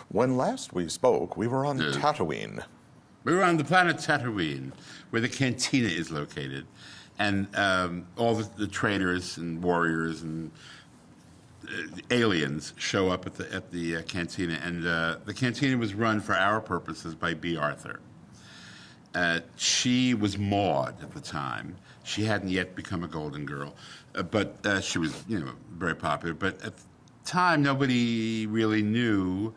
When last we spoke, we were on Tatooine. We were on the planet Tatooine, where the cantina is located, and all the traders and warriors and aliens show up at the cantina. And the cantina was run for our purposes by B. Arthur. She was Maud at the time. She hadn't yet become a Golden Girl, but she was, very popular. But at the time, nobody really knew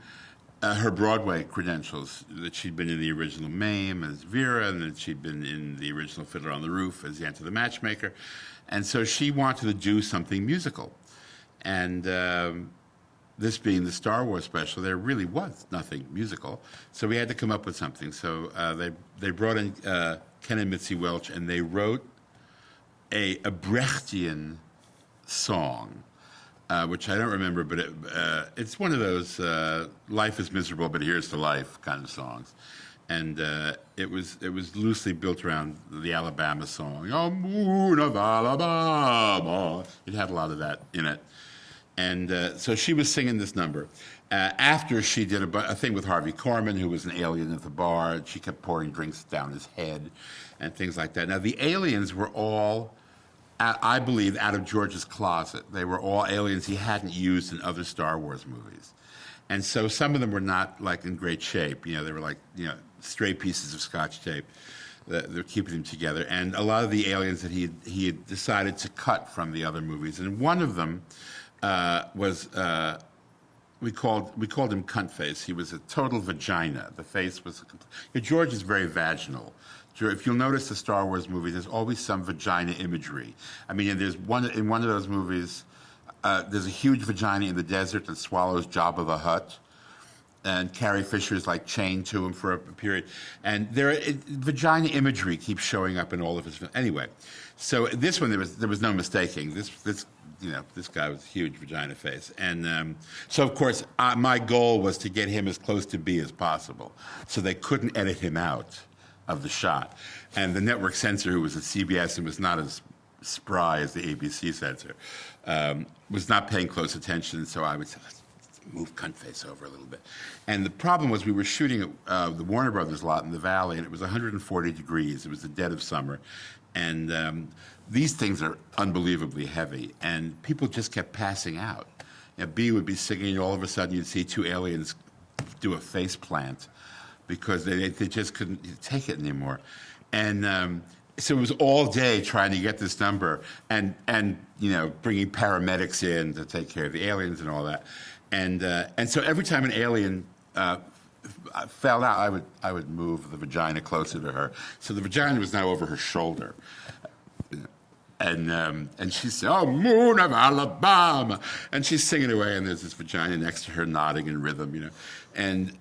her Broadway credentials, that she'd been in the original Mame as Vera, and that she'd been in the original Fiddler on the Roof as Yenta the Matchmaker. And so she wanted to do something musical. And this being the Star Wars special, there really was nothing musical. So we had to come up with something. So they brought in Ken and Mitzi Welch, and they wrote a Brechtian song, which I don't remember, but it's one of those life is miserable, but here's to life kind of songs. And it was loosely built around the Alabama song, "Oh, Moon of Alabama." It had a lot of that in it. And so she was singing this number. After she did a thing with Harvey Korman, who was an alien at the bar, she kept pouring drinks down his head and things like that. Now, the aliens were all, I believe, out of George's closet. They were all aliens he hadn't used in other Star Wars movies. And so some of them were not, in great shape. They were stray pieces of Scotch tape. They're keeping them together. And a lot of the aliens that he had decided to cut from the other movies. And one of them was we called him Cunt Face. He was a total vagina. The face was George is very vaginal. If you'll notice the Star Wars movies, there's always some vagina imagery. I mean, there's in one of those movies. There's a huge vagina in the desert that swallows Jabba the Hutt, and Carrie Fisher's chained to him for a period. And vagina imagery keeps showing up in all of his films. Anyway, so this one there was no mistaking. This guy was a huge vagina face. And so, of course, my goal was to get him as close to B as possible. So they couldn't edit him out of the shot. And the network censor, who was at CBS and was not as spry as the ABC censor, was not paying close attention. So I would say, let's move Cunt Face over a little bit. And the problem was we were shooting at the Warner Brothers lot in the Valley, and it was 140 degrees. It was the dead of summer. And these things are unbelievably heavy, and people just kept passing out. B would be singing, and all of a sudden you'd see two aliens do a face plant because they just couldn't take it anymore. And so it was all day trying to get this number and bringing paramedics in to take care of the aliens and all that. And so every time an alien fell out, I would move the vagina closer to her. So the vagina was now over her shoulder. And she said, "Oh, Moon of Alabama," and she's singing away, and there's this vagina next to her nodding in rhythm, and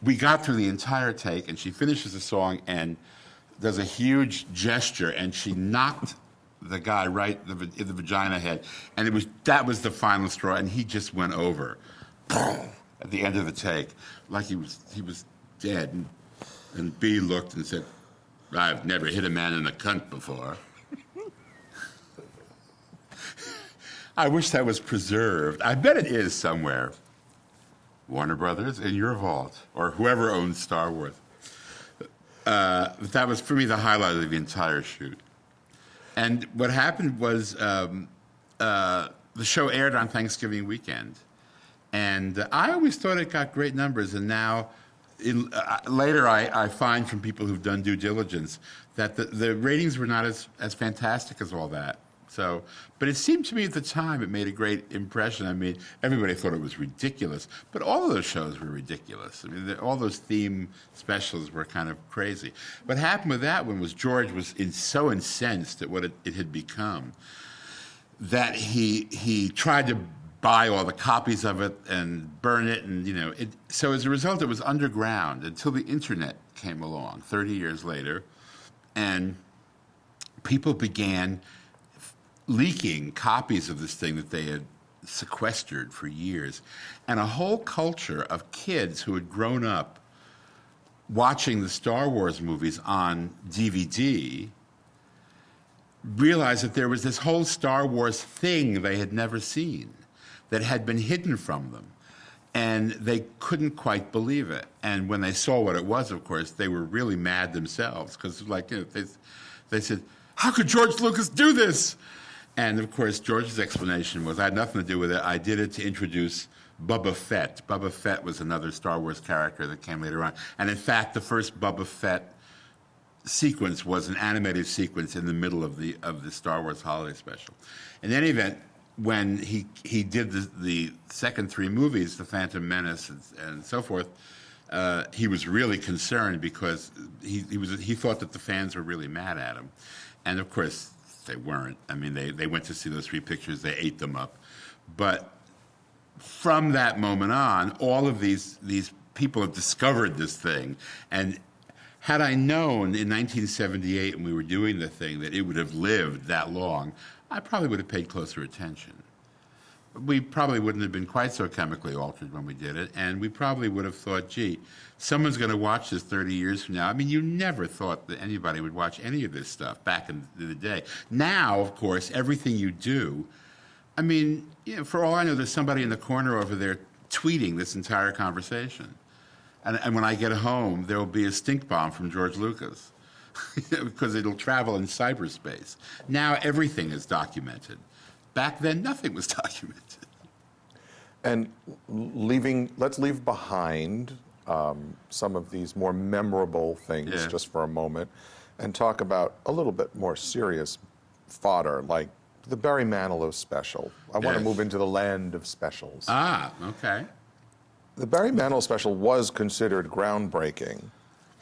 we got through the entire take, and she finishes the song and does a huge gesture, and she knocked the guy right in the vagina head, and that was the final straw, and he just went over at the end of the take, like he was dead, and B looked and said, "I've never hit a man in the cunt before." I wish that was preserved. I bet it is somewhere. Warner Brothers, in your vault, or whoever owns Star Wars. That was, for me, the highlight of the entire shoot. And what happened was the show aired on Thanksgiving weekend. And I always thought it got great numbers, and now later I find from people who've done due diligence that the ratings were not as fantastic as all that. So, but it seemed to me at the time it made a great impression. I mean, everybody thought it was ridiculous, but all of those shows were ridiculous. I mean, all those theme specials were kind of crazy. What happened with that one was George was so incensed at what it had become that he tried to buy all the copies of it and burn it, and so as a result, it was underground until the internet came along 30 years later, and people began leaking copies of this thing that they had sequestered for years, and a whole culture of kids who had grown up watching the Star Wars movies on DVD realized that there was this whole Star Wars thing they had never seen that had been hidden from them. And they couldn't quite believe it. And when they saw what it was, of course, they were really mad themselves because, like, they said, "How could George Lucas do this?" And of course, George's explanation was, "I had nothing to do with it. I did it to introduce Boba Fett." Boba Fett was another Star Wars character that came later on. And in fact, the first Boba Fett sequence was an animated sequence in the middle of the Star Wars holiday special. In any event, when he did the second three movies, The Phantom Menace and so forth, he was really concerned because he thought that the fans were really mad at him, and of course they weren't. I mean, they went to see those three pictures, they ate them up, but from that moment on, all of these people have discovered this thing, and had I known in 1978 when we were doing the thing that it would have lived that long, I probably would have paid closer attention. We probably wouldn't have been quite so chemically altered when we did it, and we probably would have thought, gee, someone's going to watch this 30 years from now. I mean, you never thought that anybody would watch any of this stuff back in the day. Now, of course, everything you do, I mean, for all I know, there's somebody in the corner over there tweeting this entire conversation. And when I get home, there will be a stink bomb from George Lucas. Because it'll travel in cyberspace. Now everything is documented. Back then, nothing was documented. And let's leave behind some of these more memorable things just for a moment and talk about a little bit more serious fodder, like the Barry Manilow special. I want to move into the land of specials. Ah, okay. The Barry Manilow special was considered groundbreaking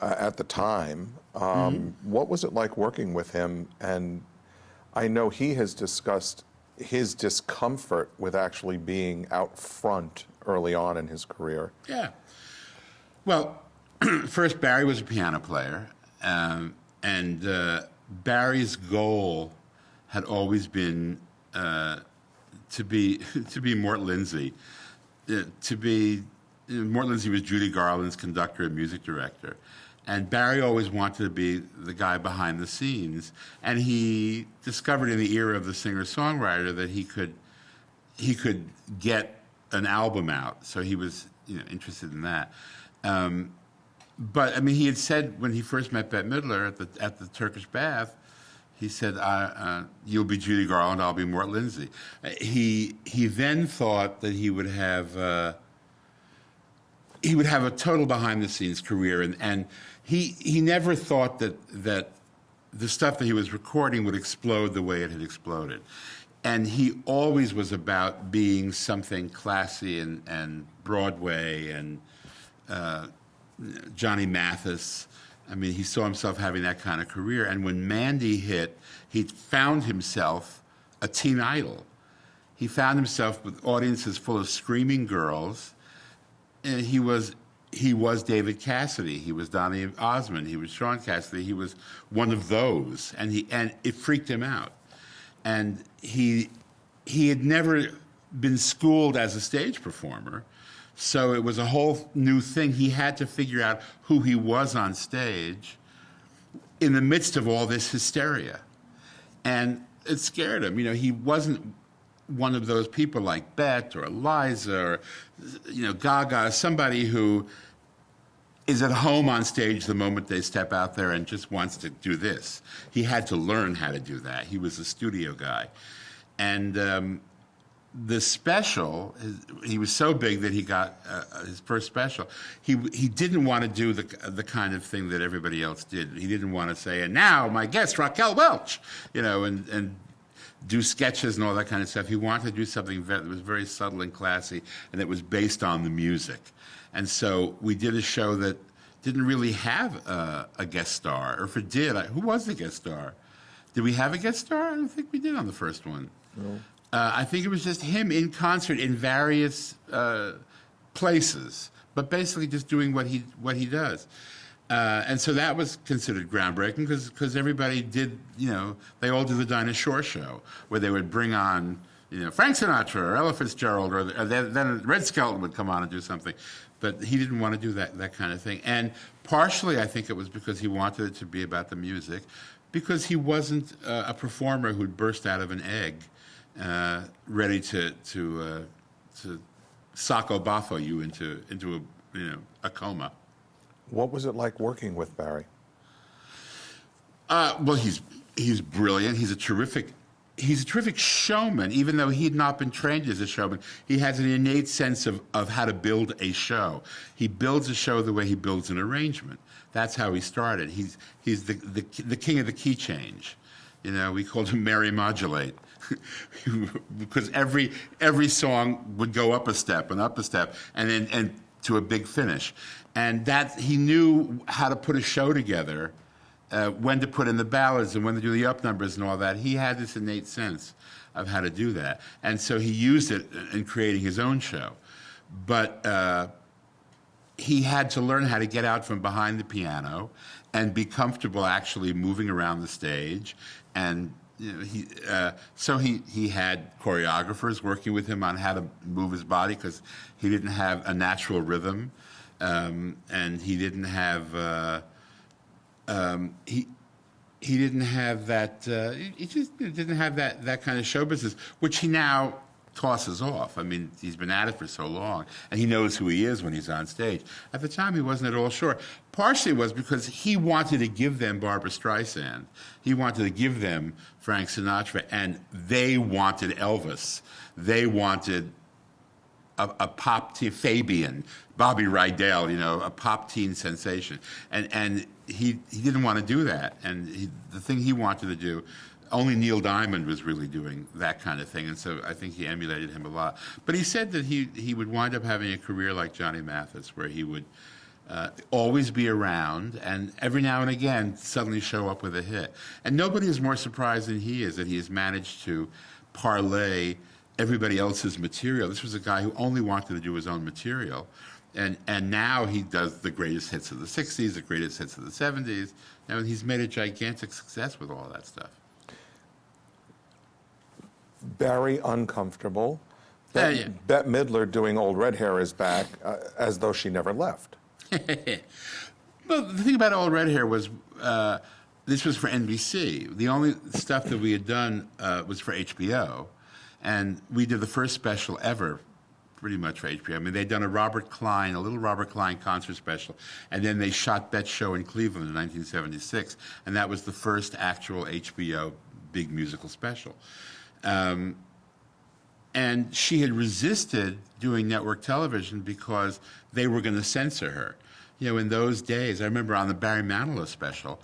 at the time. What was it like working with him? And I know he has discussed his discomfort with actually being out front early on in his career. Yeah. Well, first, Barry was a piano player, and Barry's goal had always been to be Mort Lindsay. Mort Lindsay was Judy Garland's conductor and music director. And Barry always wanted to be the guy behind the scenes. And he discovered in the era of the singer-songwriter that he could get an album out. So he was interested in that. But I mean, he had said when he first met Bette Midler at the Turkish Bath, he said, "You'll be Judy Garland, I'll be Mort Lindsay." He then thought that he would have a total behind-the-scenes career, and he never thought that the stuff that he was recording would explode the way it had exploded. And he always was about being something classy and Broadway and Johnny Mathis. I mean, he saw himself having that kind of career. And when Mandy hit, he found himself a teen idol. He found himself with audiences full of screaming girls. And he was David Cassidy. He was Donny Osmond. He was Sean Cassidy. He was one of those, and it freaked him out. And he had never been schooled as a stage performer, so it was a whole new thing. He had to figure out who he was on stage in the midst of all this hysteria, and it scared him. He wasn't one of those people like Bette or Liza or Gaga, somebody who is at home on stage the moment they step out there and just wants to do this. He had to learn how to do that. He was a studio guy. And the special, he was so big that he got his first special. He didn't want to do the kind of thing that everybody else did. He didn't want to say, "And now my guest, Raquel Welch," and do sketches and all that kind of stuff. He wanted to do something that was very subtle and classy, and that was based on the music. And so we did a show that didn't really have a guest star, or if it did, who was the guest star? Did we have a guest star? I don't think we did on the first one. No. I think it was just him in concert in various places, but basically just doing what he does. And so that was considered groundbreaking because everybody did, they all did the Dinah Shore show where they would bring on, Frank Sinatra or Ella Fitzgerald, or then Red Skelton would come on and do something. But he didn't want to do that kind of thing. And partially, I think it was because he wanted it to be about the music, because he wasn't a performer who'd burst out of an egg, ready to Sacco Baffo you into a coma. What was it like working with Barry? Well, he's brilliant. He's a terrific showman. Even though he had not been trained as a showman, he has an innate sense of how to build a show. He builds a show the way he builds an arrangement. That's how he started. He's the king of the key change. We called him Mary Modulate because every song would go up a step, and then to a big finish, and that he knew how to put a show together. When to put in the ballads and when to do the up numbers and all that. He had this innate sense of how to do that. And so he used it in creating his own show. But he had to learn how to get out from behind the piano and be comfortable actually moving around the stage. And so he had choreographers working with him on how to move his body because he didn't have a natural rhythm. And he didn't have... he didn't have that. He just didn't have that kind of show business, which he now tosses off. I mean, he's been at it for so long, and he knows who he is when he's on stage. At the time, he wasn't at all sure. Partially it was because he wanted to give them Barbra Streisand. He wanted to give them Frank Sinatra, and they wanted Elvis. They wanted a pop teen, Fabian, Bobby Rydell, a pop teen sensation. And he didn't want to do that. And the thing he wanted to do, only Neil Diamond was really doing that kind of thing. And so I think he emulated him a lot. But he said that he would wind up having a career like Johnny Mathis, where he would always be around and every now and again suddenly show up with a hit. And nobody is more surprised than he is that he has managed to parlay everybody else's material. This was a guy who only wanted to do his own material. And now he does the greatest hits of the 60s, the greatest hits of the 70s. And he's made a gigantic success with all that stuff. Barry uncomfortable. Bette Midler doing Old Red Hair is back as though she never left. Well, the thing about Old Red Hair was this was for NBC. The only stuff that we had done was for HBO. And we did the first special ever, pretty much for HBO. I mean, they'd done a little Robert Klein concert special, and then they shot Bette's show in Cleveland in 1976, and that was the first actual HBO big musical special. And she had resisted doing network television because they were going to censor her. In those days, I remember on the Barry Manilow special,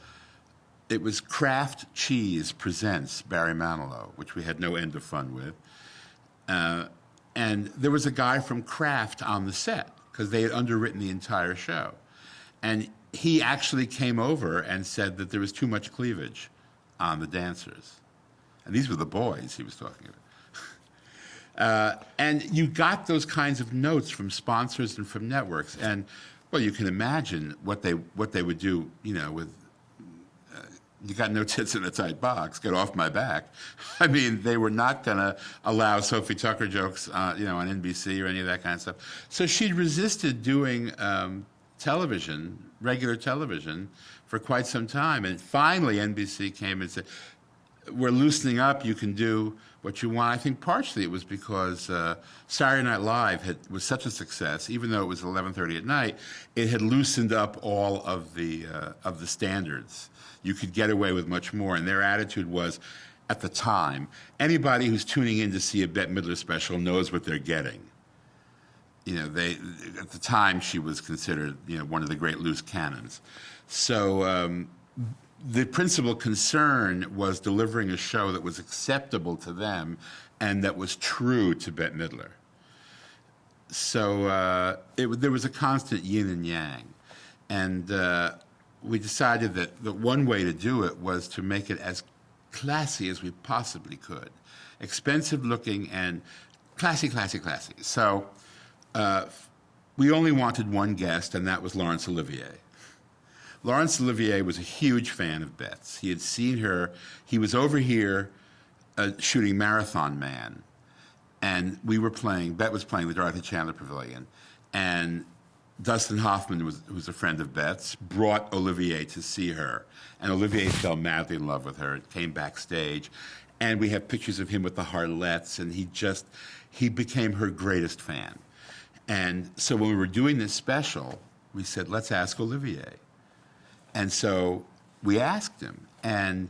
it was Kraft Cheese Presents Barry Manilow, which we had no end of fun with. And there was a guy from Kraft on the set because they had underwritten the entire show. And he actually came over and said that there was too much cleavage on the dancers. And these were the boys he was talking about. And you got those kinds of notes from sponsors and from networks. And, well, you can imagine what they would do, with you got no tits in a tight box, get off my back. I mean, they were not going to allow Sophie Tucker jokes, on NBC or any of that kind of stuff. So she'd resisted doing television, regular television, for quite some time. And finally, NBC came and said, we're loosening up, you can do what you want. I think partially it was because Saturday Night Live was such a success, even though it was 11:30 at night, it had loosened up all of the standards. You could get away with much more. And their attitude was, at the time, anybody who's tuning in to see a Bette Midler special knows what they're getting. At the time, she was considered, one of the great loose cannons. So the principal concern was delivering a show that was acceptable to them and that was true to Bette Midler. So there was a constant yin and yang. And we decided that the one way to do it was to make it as classy as we possibly could. Expensive looking and classy, classy, classy. So we only wanted one guest, and that was Laurence Olivier. Laurence Olivier was a huge fan of Bette's. He had seen her. He was over here shooting Marathon Man, and Bette was playing the Dorothy Chandler Pavilion, and Dustin Hoffman, who's a friend of Bette's, brought Olivier to see her. And Olivier fell madly in love with her and came backstage. And we have pictures of him with the Harlettes, and he became her greatest fan. And so when we were doing this special, we said, let's ask Olivier. And so we asked him, and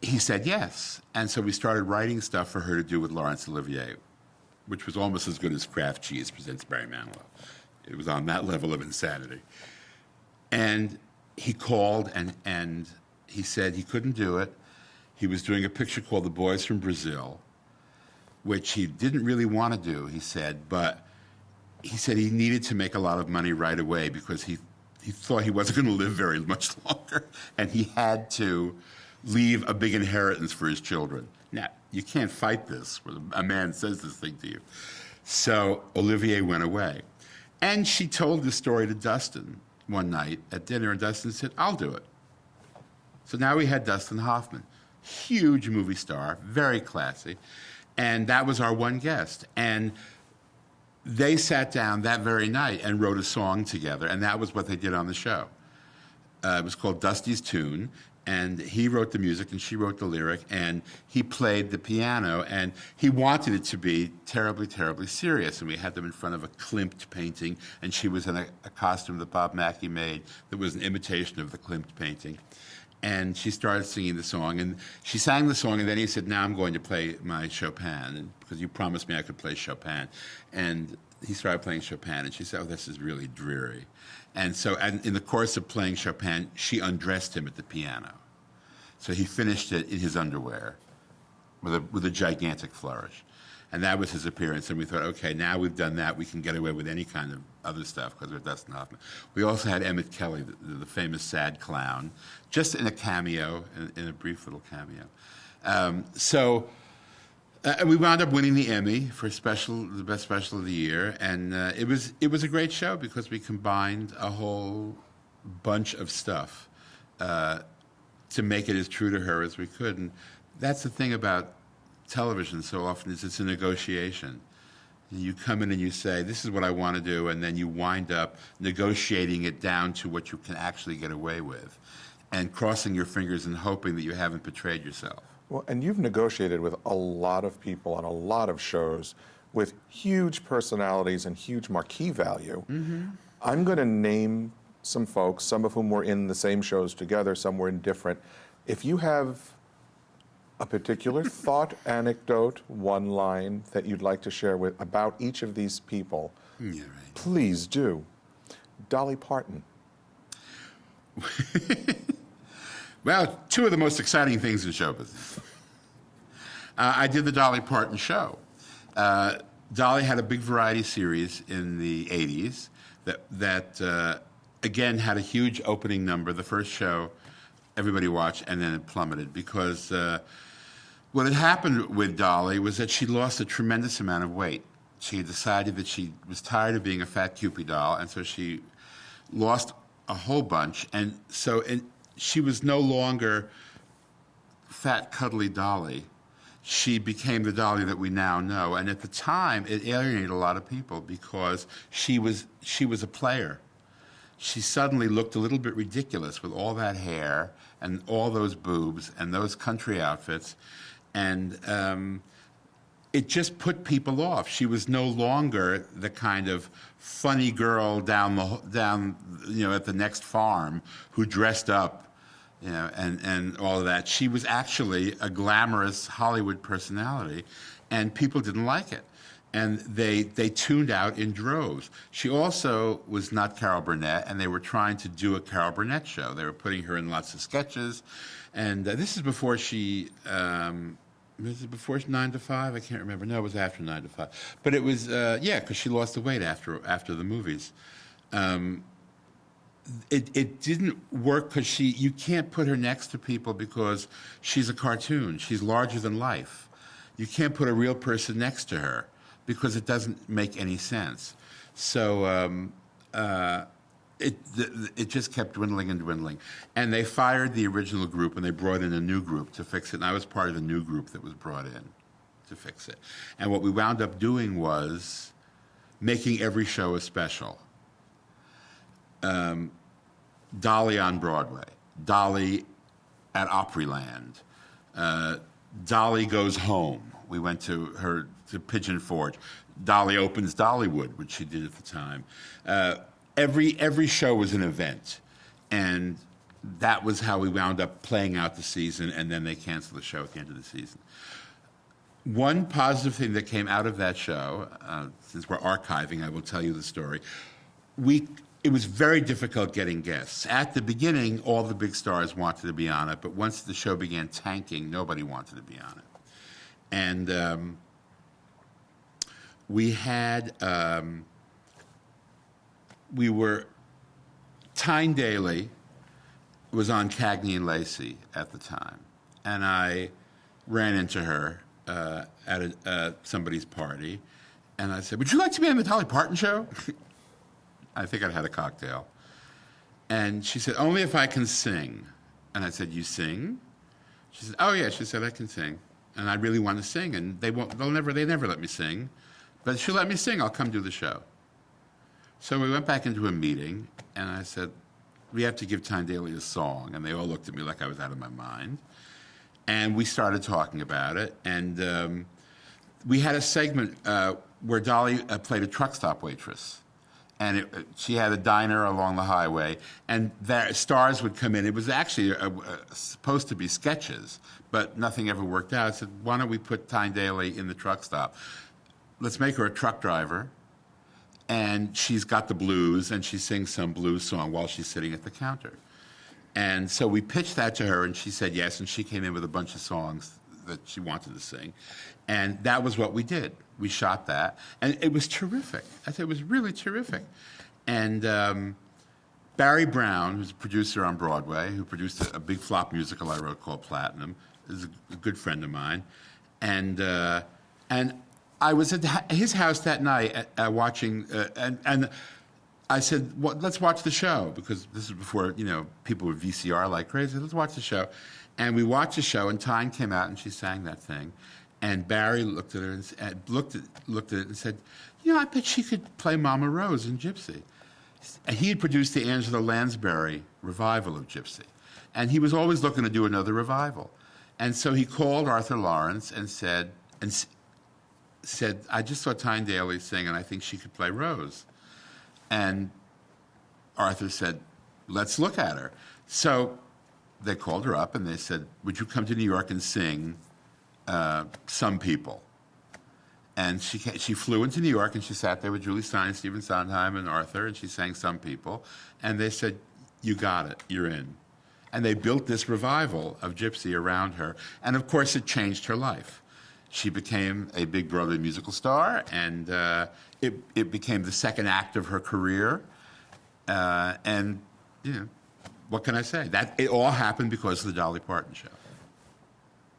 he said yes. And so we started writing stuff for her to do with Laurence Olivier, which was almost as good as Kraft Cheese presents Barry Manilow. It was on that level of insanity. And he called, and he said he couldn't do it. He was doing a picture called The Boys from Brazil, which he didn't really want to do, he said, but he said he needed to make a lot of money right away because he thought he wasn't going to live very much longer, and he had to leave a big inheritance for his children. Now, you can't fight this when a man says this thing to you. So Olivier went away. And she told the story to Dustin one night at dinner, and Dustin said, I'll do it. So now we had Dustin Hoffman, huge movie star, very classy, and that was our one guest. And they sat down that very night and wrote a song together, and that was what they did on the show. It was called Dusty's Tune, and he wrote the music and she wrote the lyric, and he played the piano, and he wanted it to be terribly, terribly serious. And we had them in front of a Klimt painting, and she was in a costume that Bob Mackie made that was an imitation of the Klimt painting. And she started singing the song, and she sang the song, and then he said, now I'm going to play my Chopin, because you promised me I could play Chopin. And he started playing Chopin, and she said, oh, this is really dreary. And so in the course of playing Chopin, she undressed him at the piano. So he finished it in his underwear with a gigantic flourish. And that was his appearance. And we thought, okay, now we've done that, we can get away with any kind of other stuff because we're Dustin Hoffman. We also had Emmett Kelly, the famous sad clown, just in a cameo, in a brief little cameo. And we wound up winning the Emmy for the best special of the year. And it was a great show because we combined a whole bunch of stuff to make it as true to her as we could. And that's the thing about television so often is it's a negotiation. You come in and you say, this is what I want to do, and then you wind up negotiating it down to what you can actually get away with and crossing your fingers and hoping that you haven't betrayed yourself. Well, and you've negotiated with a lot of people on a lot of shows with huge personalities and huge marquee value. Mm-hmm. I'm going to name some folks, some of whom were in the same shows together, some were in different. If you have a particular thought, anecdote, one line that you'd like to share about each of these people, yeah, right. Please do. Dolly Parton. Well, two of the most exciting things in show business. I did the Dolly Parton show. Dolly had a big variety series in the 80s that again, had a huge opening number. The first show, everybody watched, and then it plummeted because what had happened with Dolly was that she lost a tremendous amount of weight. She had decided that she was tired of being a fat Kewpie doll, and so she lost a whole bunch. And so she was no longer fat, cuddly Dolly. She became the Dolly that we now know. And at the time, it alienated a lot of people because she was a player. She suddenly looked a little bit ridiculous with all that hair and all those boobs and those country outfits. And it just put people off. She was no longer the kind of funny girl down at the next farm who dressed up, and all of that. She was actually a glamorous Hollywood personality, and people didn't like it. And they tuned out in droves. She also was not Carol Burnett, and they were trying to do a Carol Burnett show. They were putting her in lots of sketches. And this is before she... was it before 9 to 5? I can't remember. No, it was after 9 to 5. But it was, because she lost the weight after the movies. It didn't work because you can't put her next to people because she's a cartoon. She's larger than life. You can't put a real person next to her because it doesn't make any sense. So it just kept dwindling and dwindling. And they fired the original group, and they brought in a new group to fix it. And I was part of the new group that was brought in to fix it. And what we wound up doing was making every show a special. Dolly on Broadway, Dolly at Opryland, Dolly Goes Home. We went to her to Pigeon Forge. Dolly opens Dollywood, which she did at the time. Every show was an event, and that was how we wound up playing out the season, and then they canceled the show at the end of the season. One positive thing that came out of that show, since we're archiving, I will tell you the story. It was very difficult getting guests. At the beginning, all the big stars wanted to be on it, but once the show began tanking, nobody wanted to be on it. And Tyne Daly was on Cagney and Lacey at the time, and I ran into her at somebody's party, and I said, "Would you like to be on the Dolly Parton show?" I think I'd had a cocktail. And she said, "Only if I can sing." And I said, "You sing?" She said, "Oh yeah." She said, "I can sing." And I really want to sing, and they never let me sing. But if she'll let me sing, I'll come do the show. So we went back into a meeting, and I said, "We have to give Tyne Daly a song." And they all looked at me like I was out of my mind. And we started talking about it, and we had a segment where Dolly played a truck stop waitress. And she had a diner along the highway, and stars would come in. It was actually supposed to be sketches, but nothing ever worked out. I said, "Why don't we put Tyne Daly in the truck stop? Let's make her a truck driver, and she's got the blues, and she sings some blues song while she's sitting at the counter." And so we pitched that to her, and she said yes, and she came in with a bunch of songs that she wanted to sing. And that was what we did. We shot that, and it was terrific. I said it was really terrific. And Barry Brown, who's a producer on Broadway, who produced a big flop musical I wrote called Platinum, is a good friend of mine. And I was at his house that night watching, and I said, "Well, let's watch the show," because this is before people would VCR like crazy. Let's watch the show. And we watched the show, and Tyne came out, and she sang that thing. And Barry looked at her and looked at it and said, "I bet she could play Mama Rose in Gypsy." He had produced the Angela Lansbury revival of Gypsy, and he was always looking to do another revival. And so he called Arthur Lawrence and said, "I just saw Tyne Daly sing, and I think she could play Rose." And Arthur said, "Let's look at her." So they called her up, and they said, "Would you come to New York and sing Some People?" And she flew into New York, and she sat there with Julie Stein, Stephen Sondheim, and Arthur, and she sang Some People. And they said, "You got it. You're in." And they built this revival of Gypsy around her. And, of course, it changed her life. She became a big Broadway musical star, and it became the second act of her career. And, what can I say? It all happened because of the Dolly Parton show.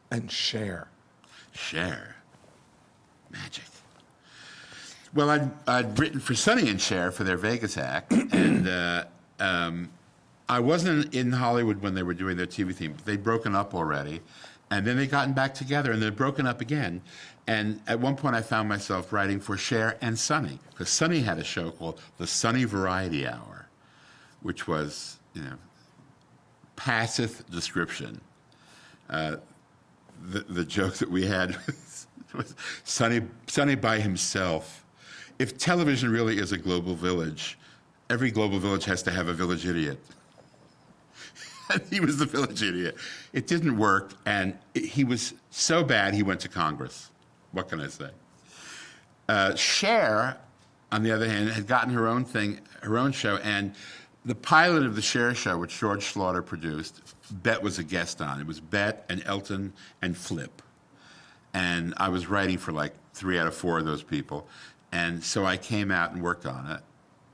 And Cher. Magic. Well, I'd written for Sonny and Cher for their Vegas act, and I wasn't in Hollywood when they were doing their TV theme. They'd broken up already, and then they'd gotten back together, and they'd broken up again. And at one point, I found myself writing for Cher and Sonny, because Sonny had a show called The Sonny Variety Hour, which was, passive description. The joke that we had was Sonny by himself. If television really is a global village, every global village has to have a village idiot. And he was the village idiot. It didn't work, and he was so bad he went to Congress. What can I say? Cher, on the other hand, had gotten her own thing, her own show, and the pilot of the Cher show, which George Schlatter produced, Bet was a guest on. It was Bet and Elton and Flip. And I was writing for like 3 out of 4 of those people. And so I came out and worked on it.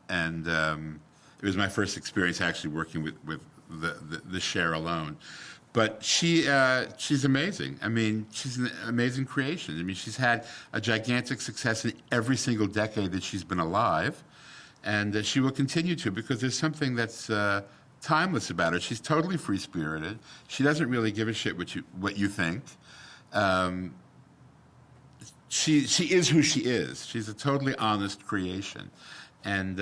And it was my first experience actually working with the Cher alone. But she's amazing. I mean, she's an amazing creation. I mean, she's had a gigantic success in every single decade that she's been alive. And she will continue to, because there's something that's timeless about her. She's totally free-spirited. She doesn't really give a shit what you think. She is who she is. She's a totally honest creation. And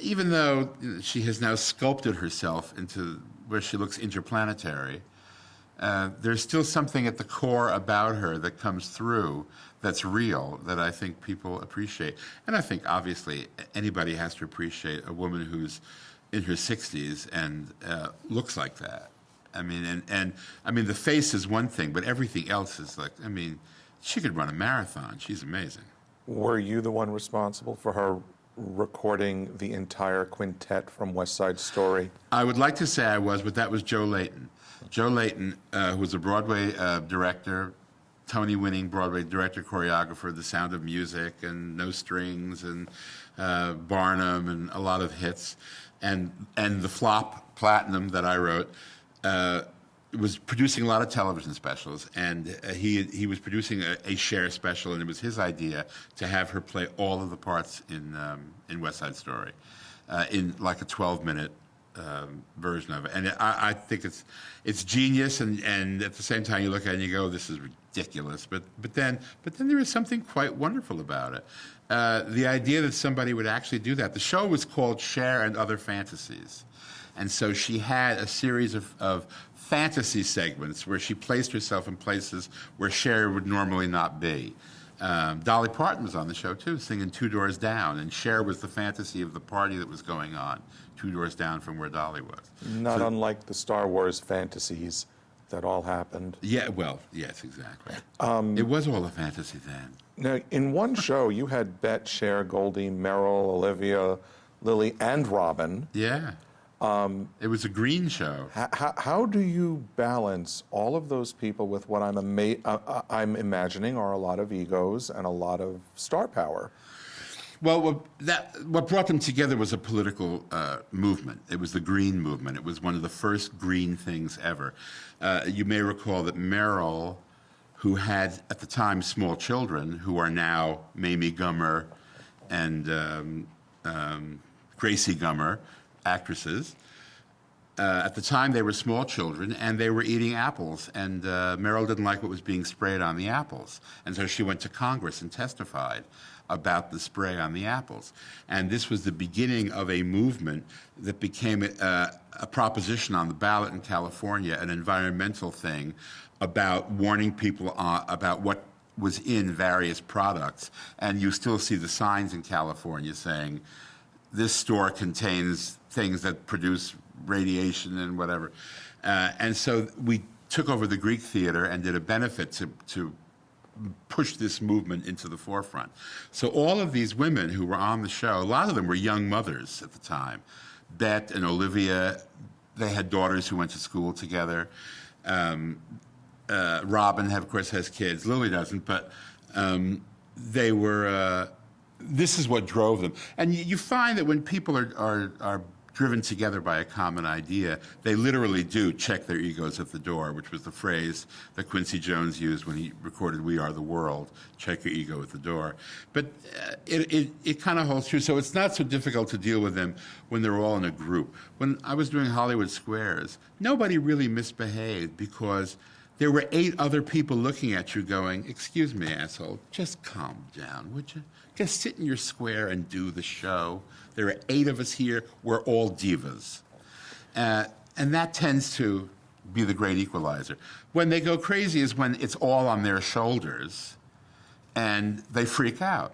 even though she has now sculpted herself into where she looks interplanetary, there's still something at the core about her that comes through that's real that I think people appreciate. And I think, obviously, anybody has to appreciate a woman who's in her 60s and looks like that. I mean, and I mean, the face is one thing, but everything else is like, I mean, she could run a marathon. She's amazing. Were you the one responsible for her recording the entire quintet from West Side Story? I would like to say I was, but that was Joe Layton. Joe Layton, who was a Broadway director, Tony-winning Broadway director, choreographer, The Sound of Music and No Strings and Barnum and a lot of hits. And the flop, Platinum, that I wrote, was producing a lot of television specials. And he was producing a Cher special, and it was his idea to have her play all of the parts in West Side Story in like a 12-minute version of it. And I think it's genius, and at the same time you look at it and you go, this is ridiculous. But then there is something quite wonderful about it. The idea that somebody would actually do that. The show was called Cher and Other Fantasies. And so she had a series of fantasy segments where she placed herself in places where Cher would normally not be. Dolly Parton was on the show, too, singing Two Doors Down, and Cher was the fantasy of the party that was going on, 2 doors down from where Dolly was. Not unlike the Star Wars fantasies that all happened. Yeah, well, yes, exactly. It was all a fantasy then. Now, in one show, you had Bet, Cher, Goldie, Meryl, Olivia, Lily, and Robin. Yeah. It was a green show. How do you balance all of those people with what I'm imagining are a lot of egos and a lot of star power? Well, what brought them together was a political movement. It was the Green Movement. It was one of the first green things ever. You may recall that Meryl, who had at the time small children, who are now Mamie Gummer and Gracie Gummer, actresses. At the time, they were small children, and they were eating apples, and Meryl didn't like what was being sprayed on the apples. And so she went to Congress and testified about the spray on the apples. And this was the beginning of a movement that became a proposition on the ballot in California, an environmental thing about warning people about what was in various products. And you still see the signs in California saying, this store contains things that produce radiation and whatever. And so we took over the Greek theater and did a benefit to push this movement into the forefront. So all of these women who were on the show, a lot of them were young mothers at the time. Bet and Olivia, they had daughters who went to school together. Robin, of course, has kids. Lily doesn't, but they were... this is what drove them. And you find that when people are driven together by a common idea, they literally do check their egos at the door, which was the phrase that Quincy Jones used when he recorded We Are the World, check your ego at the door. But it kind of holds true. So it's not so difficult to deal with them when they're all in a group. When I was doing Hollywood Squares, nobody really misbehaved because there were 8 other people looking at you going, excuse me, asshole, just calm down, would you? Just sit in your square and do the show. There are 8 of us here. We're all divas. And that tends to be the great equalizer. When they go crazy is when it's all on their shoulders and they freak out.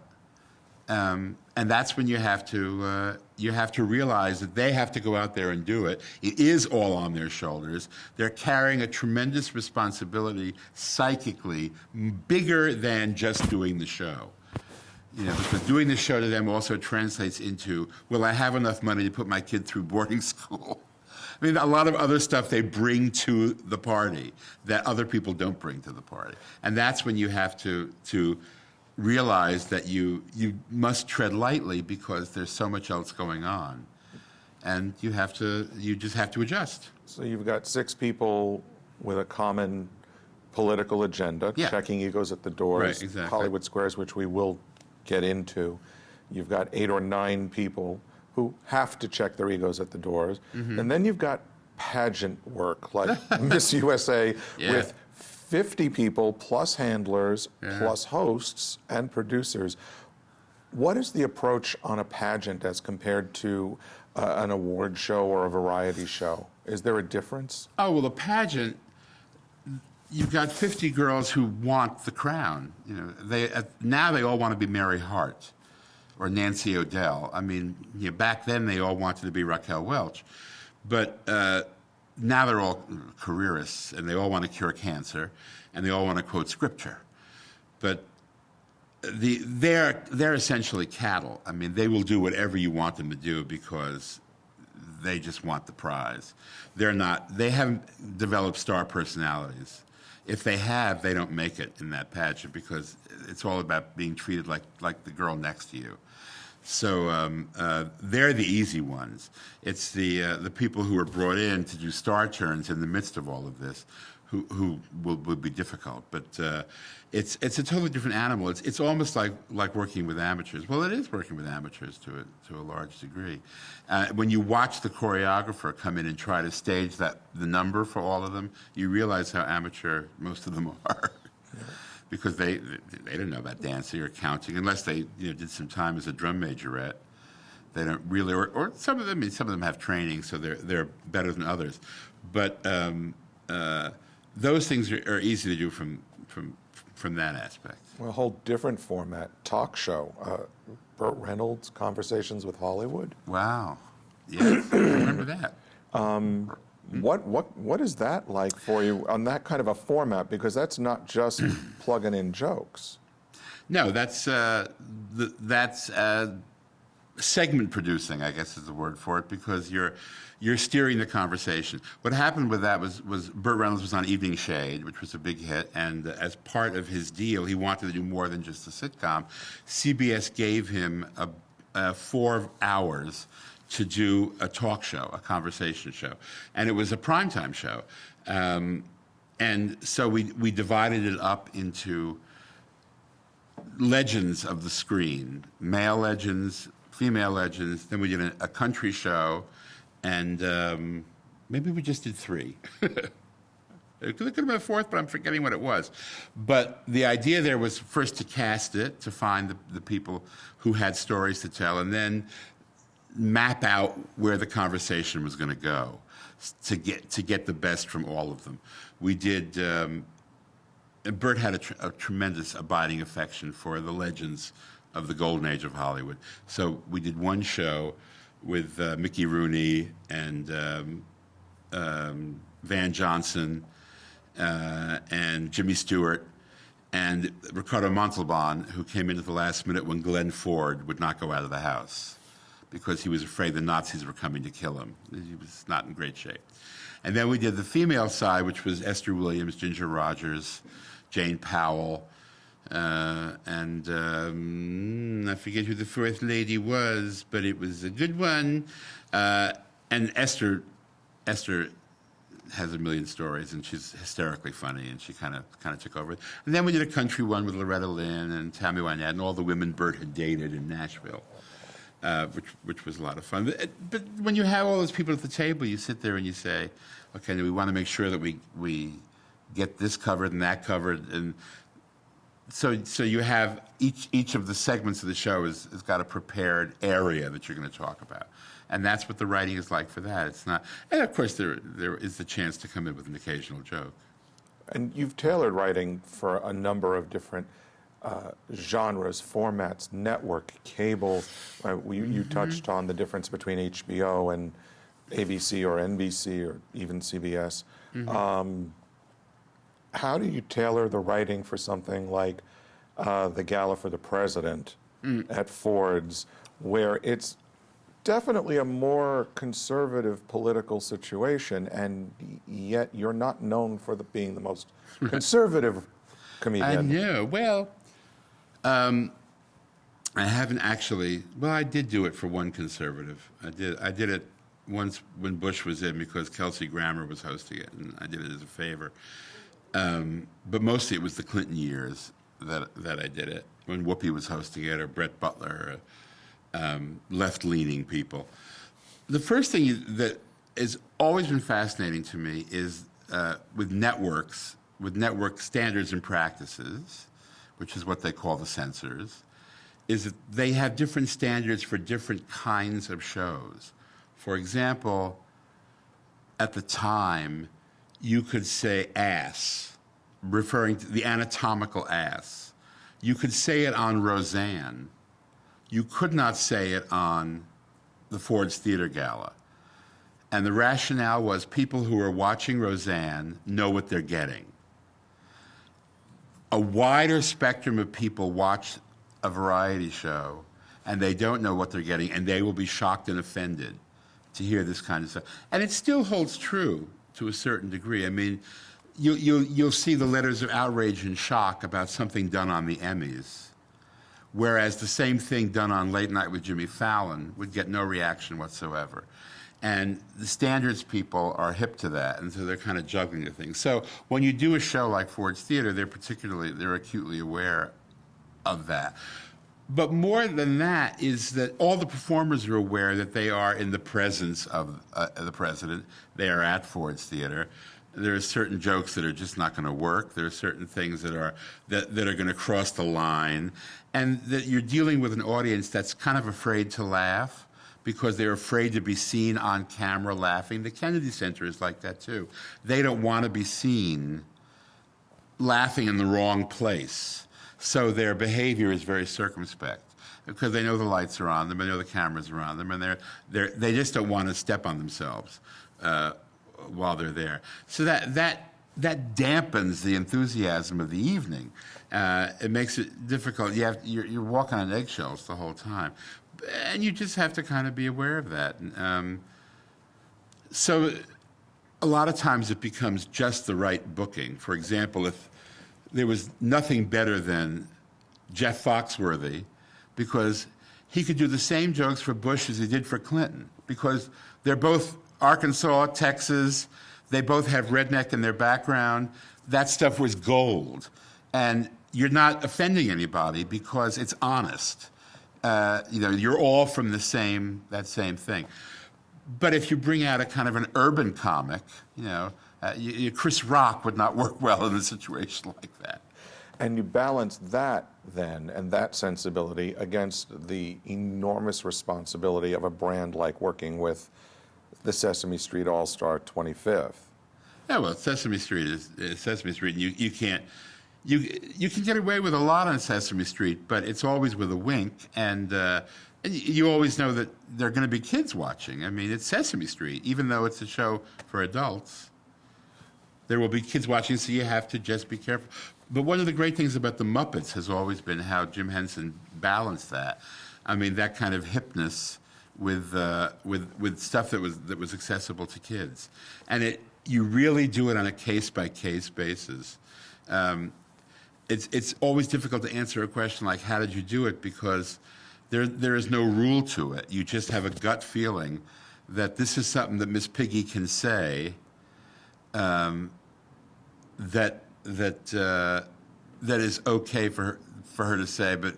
And that's when you have to realize that they have to go out there and do it. It is all on their shoulders. They're carrying a tremendous responsibility psychically, bigger than just doing the show. You know, because doing the show to them also translates into, will I have enough money to put my kid through boarding school? I mean, a lot of other stuff they bring to the party that other people don't bring to the party. And that's when you have to realize that you must tread lightly because there's so much else going on. And you just have to adjust. So you've got 6 people with a common political agenda, checking egos at the doors, right, exactly. Hollywood Squares, which we will get into. You've got 8 or 9 people who have to check their egos at the doors. Mm-hmm. And then you've got pageant work like Miss USA with 50 people plus handlers plus hosts and producers. What is the approach on a pageant as compared to an award show or a variety show? Is there a difference? Oh, well, a pageant, you've got 50 girls who want the crown. You know, now they all want to be Mary Hart or Nancy O'Dell. I mean, you know, back then they all wanted to be Raquel Welch, but now they're all careerists and they all want to cure cancer, and they all want to quote scripture. But they're essentially cattle. I mean, they will do whatever you want them to do because they just want the prize. They haven't developed star personalities. If they have, they don't make it in that pageant because it's all about being treated like the girl next to you. So they're the easy ones. It's the people who are brought in to do star turns in the midst of all of this who will be difficult. But it's a totally different animal. It's almost like working with amateurs. Well, it is working with amateurs to a large degree. When you watch the choreographer come in and try to stage the number for all of them, you realize how amateur most of them are. Because they don't know about dancing or counting unless they did some time as a drum majorette. They don't really, or some of them have training, so they're better than others. But those things are easy to do from that aspect. Well, a whole different format, talk show. Burt Reynolds, Conversations with Hollywood. Wow, yes, I remember that. What is that like for you on that kind of a format? Because that's not just plugging in jokes. No, that's segment producing, I guess is the word for it, because you're steering the conversation. What happened with that was Burt Reynolds was on Evening Shade, which was a big hit, and as part of his deal, he wanted to do more than just a sitcom. CBS gave him 4 hours to do a talk show, a conversation show. And it was a primetime show. And so we divided it up into legends of the screen, male legends, female legends. Then we did a country show, and maybe we just did 3. It could have been a 4th, but I'm forgetting what it was. But the idea there was first to cast it, to find the people who had stories to tell, and then map out where the conversation was going to go to get the best from all of them. We did. Burt had a tremendous abiding affection for the legends of the golden age of Hollywood. So we did one show with Mickey Rooney and Van Johnson and Jimmy Stewart and Ricardo Montalban, who came in at the last minute when Glenn Ford would not go out of the house because he was afraid the Nazis were coming to kill him. He was not in great shape. And then we did the female side, which was Esther Williams, Ginger Rogers, Jane Powell, and I forget who the first lady was, but it was a good one. And Esther has a million stories, and she's hysterically funny, and she kind of took over. And then we did a country one with Loretta Lynn and Tammy Wynette and all the women Burt had dated in Nashville. Which was a lot of fun. But when you have all those people at the table, you sit there and you say, okay, we want to make sure that we get this covered and that covered. And so you have each of the segments of the show has got a prepared area that you're going to talk about. And that's what the writing is like for that. It's not, and of course there is the chance to come in with an occasional joke. And you've tailored writing for a number of different genres, formats, network, cable. You touched on the difference between HBO and ABC or NBC or even CBS. Mm-hmm. How do you tailor the writing for something like the Gala for the President at Ford's, where it's definitely a more conservative political situation, and yet you're not known for being the most conservative comedian? I know. Well, I haven't actually. Well, I did do it for one conservative. I did it once when Bush was in because Kelsey Grammer was hosting it, and I did it as a favor. But mostly it was the Clinton years that I did it, when Whoopi was hosting it, or Brett Butler, left-leaning people. The first thing that has always been fascinating to me is with network standards and practices, which is what they call the censors, is that they have different standards for different kinds of shows. For example, at the time, you could say ass referring to the anatomical ass. You could say it on Roseanne. You could not say it on the Ford's Theater Gala. And the rationale was people who are watching Roseanne know what they're getting. A wider spectrum of people watch a variety show and they don't know what they're getting, and they will be shocked and offended to hear this kind of stuff. And it still holds true to a certain degree. I mean, you'll see the letters of outrage and shock about something done on the Emmys, whereas the same thing done on Late Night with Jimmy Fallon would get no reaction whatsoever. And the standards people are hip to that, and so they're kind of juggling the things. So when you do a show like Ford's Theater, they're acutely aware of that. But more than that is that all the performers are aware that they are in the presence of the president. They are at Ford's Theater. There are certain jokes that are just not going to work. There are certain things that are going to cross the line, and that you're dealing with an audience that's kind of afraid to laugh because they're afraid to be seen on camera laughing. The Kennedy Center is like that too. They don't want to be seen laughing in the wrong place. So their behavior is very circumspect because they know the lights are on them, they know the cameras are on them, and they just don't want to step on themselves while they're there. So that dampens the enthusiasm of the evening. It makes it difficult. You're walking on eggshells the whole time, and you just have to kind of be aware of that. So a lot of times it becomes just the right booking. For example, if there was nothing better than Jeff Foxworthy, because he could do the same jokes for Bush as he did for Clinton, because they're both Arkansas, Texas, they both have redneck in their background. That stuff was gold. And you're not offending anybody because it's honest. You're all from that same thing. But if you bring out a kind of an urban comic, Chris Rock would not work well in a situation like that. And you balance that then, and that sensibility, against the enormous responsibility of a brand like working with the Sesame Street All-Star 25th. Yeah, well, Sesame Street is Sesame Street. You can't. You can get away with a lot on Sesame Street, but it's always with a wink, and you always know that there are going to be kids watching. I mean, it's Sesame Street, even though it's a show for adults. There will be kids watching, so you have to just be careful. But one of the great things about the Muppets has always been how Jim Henson balanced that. I mean, that kind of hipness with stuff that was accessible to kids, and you really do it on a case-by-case basis. It's always difficult to answer a question like, how did you do it? Because there is no rule to it. You just have a gut feeling that this is something that Miss Piggy can say that is okay for her to say, but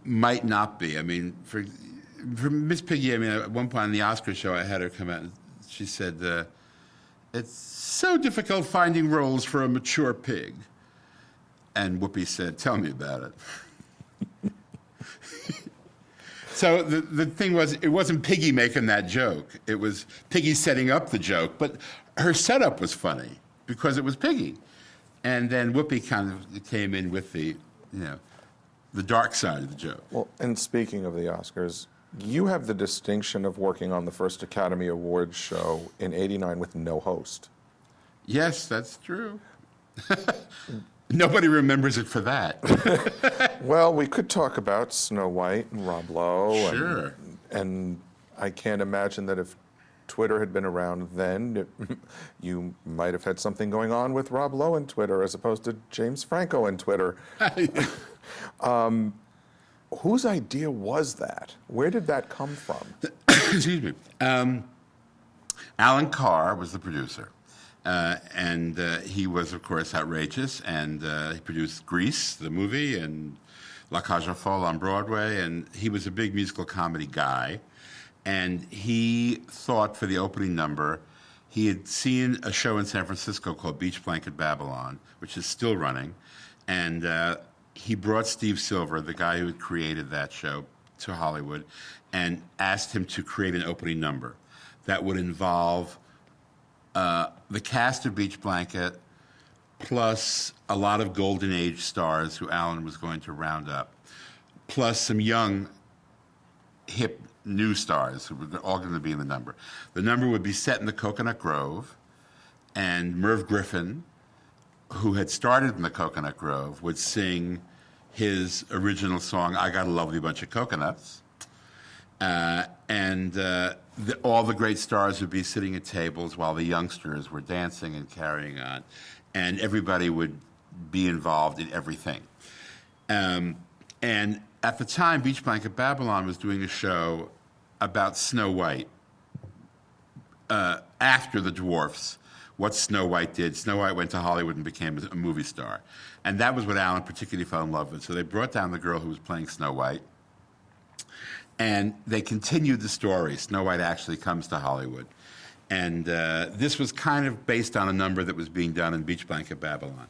might not be. I mean, for Miss Piggy, I mean, at one point on the Oscar show, I had her come out and she said, "It's so difficult finding roles for a mature pig." And Whoopi said, "Tell me about it." So the thing was, it wasn't Piggy making that joke. It was Piggy setting up the joke. But her setup was funny because it was Piggy. And then Whoopi kind of came in with the dark side of the joke. Well, and speaking of the Oscars, you have the distinction of working on the first Academy Awards show in '89 with no host. Yes, that's true. Nobody remembers it for that. Well, we could talk about Snow White and Rob Lowe. Sure. And I can't imagine that if Twitter had been around then, you might have had something going on with Rob Lowe and Twitter as opposed to James Franco and Twitter. Whose idea was that? Where did that come from? Excuse me. Alan Carr was the producer. And he was, of course, outrageous, and he produced Grease, the movie, and La Cage aux Folles on Broadway, and he was a big musical comedy guy. And he thought for the opening number, he had seen a show in San Francisco called Beach Blanket Babylon, which is still running, and he brought Steve Silver, the guy who had created that show, to Hollywood, and asked him to create an opening number that would involve the cast of Beach Blanket plus a lot of Golden Age stars who Alan was going to round up, plus some young, hip, new stars who were all going to be in the number. The number would be set in the Coconut Grove, and Merv Griffin, who had started in the Coconut Grove, would sing his original song, I Got a Lovely Bunch of Coconuts. All the great stars would be sitting at tables while the youngsters were dancing and carrying on. And everybody would be involved in everything. And at the time, Beach Blanket Babylon was doing a show about Snow White after the Dwarfs, what Snow White did. Snow White went to Hollywood and became a movie star. And that was what Alan particularly fell in love with. So they brought down the girl who was playing Snow White, and they continued the story. Snow White actually comes to Hollywood. And this was kind of based on a number that was being done in Beach Blanket Babylon.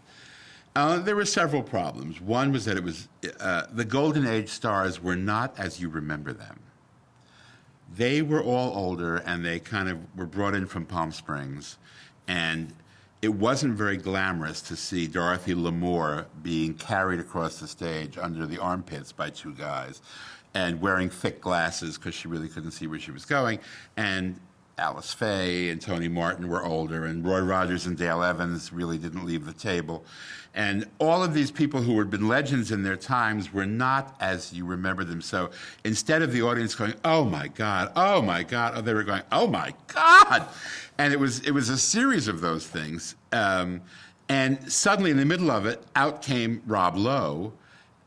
There were several problems. One was that it was the Golden Age stars were not as you remember them. They were all older, and they kind of were brought in from Palm Springs. And it wasn't very glamorous to see Dorothy Lamour being carried across the stage under the armpits by two guys and wearing thick glasses because she really couldn't see where she was going. And Alice Faye and Tony Martin were older, and Roy Rogers and Dale Evans really didn't leave the table. And all of these people who had been legends in their times were not as you remember them. So instead of the audience going, oh my God, oh they were going, oh my God. And it was a series of those things. And suddenly in the middle of it, out came Rob Lowe,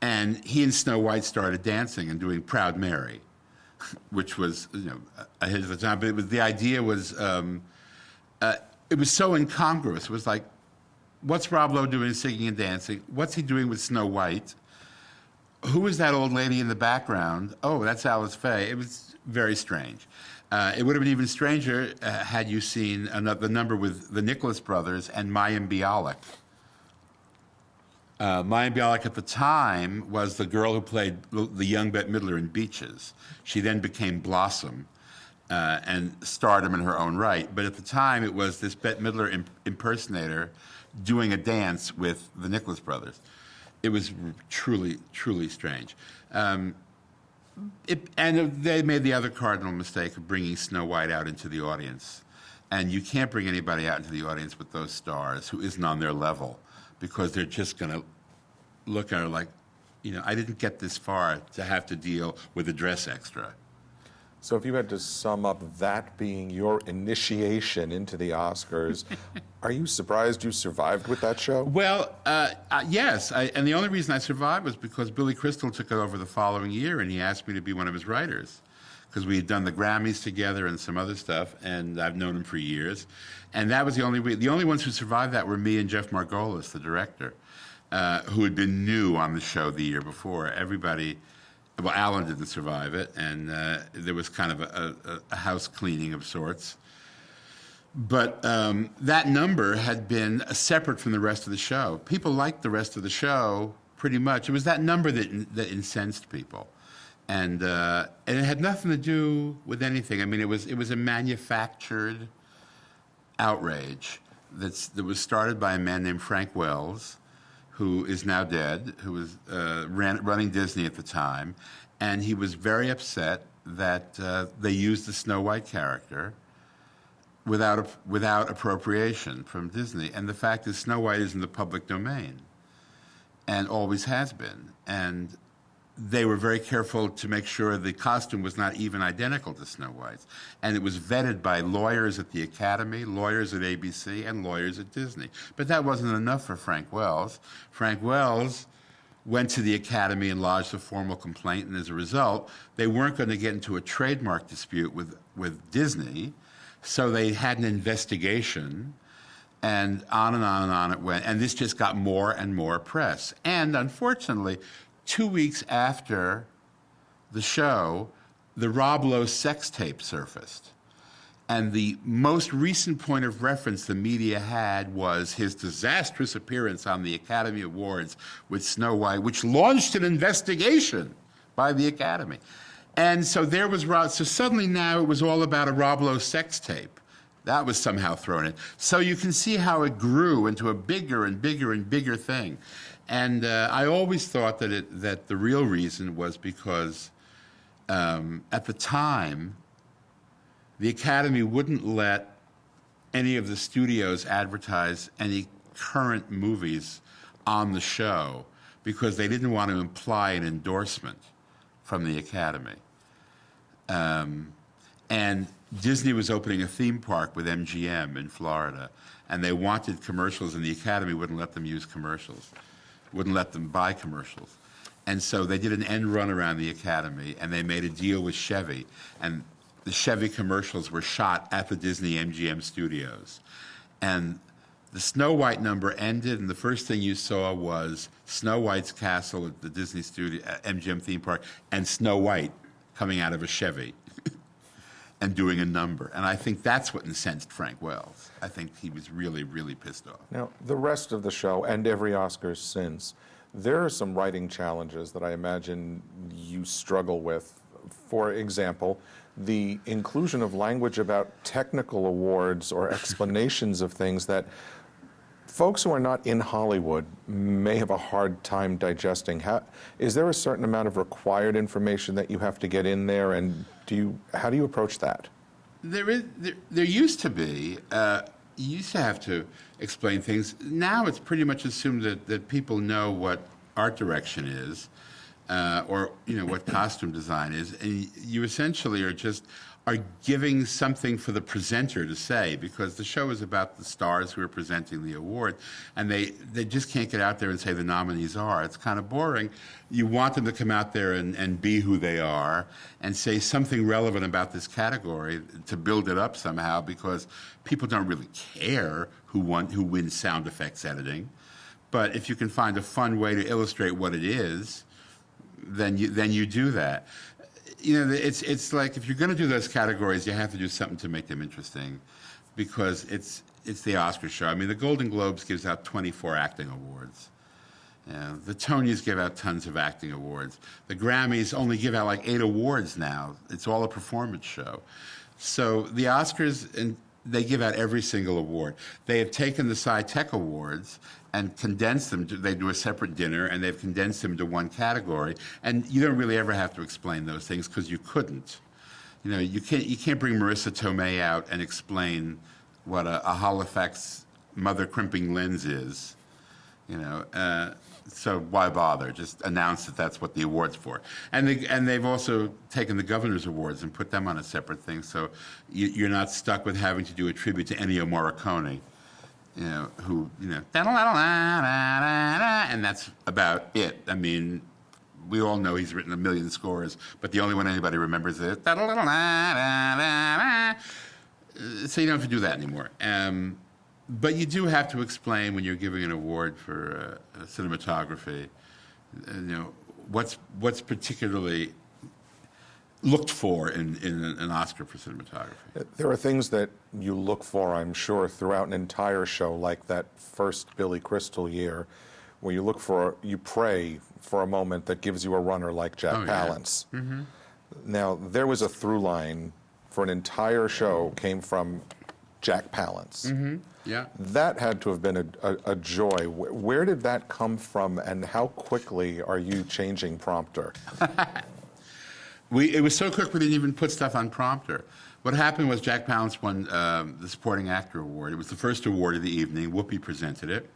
and he and Snow White started dancing and doing Proud Mary, which was, ahead of the time. But the idea was, it was so incongruous. It was like, what's Rob Lowe doing singing and dancing? What's he doing with Snow White? Who is that old lady in the background? Oh, that's Alice Faye. It was very strange. It would have been even stranger had you seen the number with the Nicholas brothers and Mayim Bialik. Mayim Bialik at the time was the girl who played the young Bette Midler in Beaches. She then became Blossom and stardom in her own right. But at the time, it was this Bette Midler impersonator doing a dance with the Nicholas brothers. It was truly, truly strange. And they made the other cardinal mistake of bringing Snow White out into the audience. And you can't bring anybody out into the audience with those stars who isn't on their level, because they're just going to look at her like, I didn't get this far to have to deal with a dress extra. So if you had to sum up that being your initiation into the Oscars, are you surprised you survived with that show? Well, yes. And the only reason I survived was because Billy Crystal took it over the following year, and he asked me to be one of his writers, because we had done the Grammys together and some other stuff, and I've known him for years. And that was the only ones who survived that were me and Jeff Margolis, the director, who had been new on the show the year before. Well, Alan didn't survive it, and there was kind of a house cleaning of sorts. But that number had been separate from the rest of the show. People liked the rest of the show pretty much. It was that number that incensed people. And it had nothing to do with anything. I mean, it was a manufactured outrage that was started by a man named Frank Wells, who is now dead, who was running Disney at the time, and he was very upset that they used the Snow White character without appropriation from Disney. And the fact is, Snow White is in the public domain, and always has been. And they were very careful to make sure the costume was not even identical to Snow White's. And it was vetted by lawyers at the Academy, lawyers at ABC, and lawyers at Disney. But that wasn't enough for Frank Wells. Frank Wells went to the Academy and lodged a formal complaint, and as a result, they weren't going to get into a trademark dispute with Disney, so they had an investigation, and on and on and on it went. And this just got more and more press. And unfortunately, 2 weeks after the show, the Rob Lowe sex tape surfaced. And the most recent point of reference the media had was his disastrous appearance on the Academy Awards with Snow White, which launched an investigation by the Academy. And so there was Rob. So suddenly now it was all about a Rob Lowe sex tape That was somehow thrown in. So you can see how it grew into a bigger and bigger and bigger thing. And I always thought that the real reason was because at the time, the Academy wouldn't let any of the studios advertise any current movies on the show because they didn't want to imply an endorsement from the Academy. And Disney was opening a theme park with MGM in Florida, and they wanted commercials, and the Academy wouldn't let them use commercials, wouldn't let them buy commercials. And so they did an end run around the Academy, and they made a deal with Chevy, and the Chevy commercials were shot at the Disney MGM studios. And the Snow White number ended, and the first thing you saw was Snow White's castle at the Disney studio, MGM theme park, and Snow White coming out of a Chevy and doing a number. And I think that's what incensed Frank Wells. I think he was really, really pissed off. Now, the rest of the show, and every Oscars since, there are some writing challenges that I imagine you struggle with. For example, the inclusion of language about technical awards or explanations of things that folks who are not in Hollywood may have a hard time digesting. Is there a certain amount of required information that you have to get in there, and how do you approach that? There used to be. You used to have to explain things. Now it's pretty much assumed that people know what art direction is, or what costume design is, and you essentially are giving something for the presenter to say, because the show is about the stars who are presenting the award, and they just can't get out there and say the nominees are. It's kind of boring. You want them to come out there and be who they are and say something relevant about this category to build it up somehow, because people don't really care who wins sound effects editing. But if you can find a fun way to illustrate what it is, then you do that. It's like if you're going to do those categories, you have to do something to make them interesting, because it's the Oscar show. I mean, the Golden Globes gives out 24 acting awards. The Tonys give out tons of acting awards. The Grammys only give out like 8 awards now. It's all a performance show. So the Oscars, and they give out every single award. They have taken the Sci-Tech Awards and condensed them. They do a separate dinner, and they've condensed them to one category. And you don't really ever have to explain those things, because you couldn't. You can't bring Marissa Tomei out and explain what a Holofax mother crimping lens is. So why bother? Just announce that that's what the award's for. And they've also taken the Governor's Awards and put them on a separate thing, so you're not stuck with having to do a tribute to Ennio Morricone, and that's about it. I mean, we all know he's written a million scores, but the only one anybody remembers is so you don't have to do that anymore. But you do have to explain when you're giving an award for cinematography, what's particularly looked for in an Oscar for cinematography. There are things that you look for, I'm sure, throughout an entire show, like that first Billy Crystal year, where you pray for a moment that gives you a runner like Jack Palance. Yeah. Mm-hmm. Now, there was a through line for an entire show came from Jack Palance. Mm-hmm. Yeah. That had to have been a joy. Where did that come from, and how quickly are you changing prompter? It was so quick we didn't even put stuff on prompter. What happened was Jack Palance won the Supporting Actor Award. It was the first award of the evening. Whoopi presented it.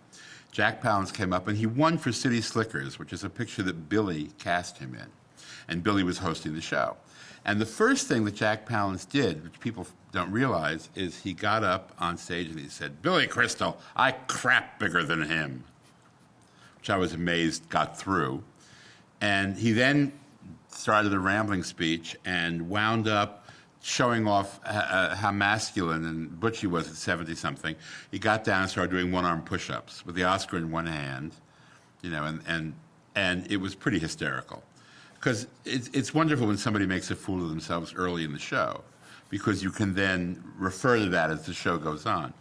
Jack Palance came up, and he won for City Slickers, which is a picture that Billy cast him in. And Billy was hosting the show. And the first thing that Jack Palance did, which people don't realize, is he got up on stage and he said, "Billy Crystal, I crap bigger than him," which I was amazed got through. And he then started a rambling speech and wound up showing off how masculine and butch he was at 70-something. He got down and started doing one-arm push-ups with the Oscar in one hand, and it was pretty hysterical. Because it's wonderful when somebody makes a fool of themselves early in the show, because you can then refer to that as the show goes on.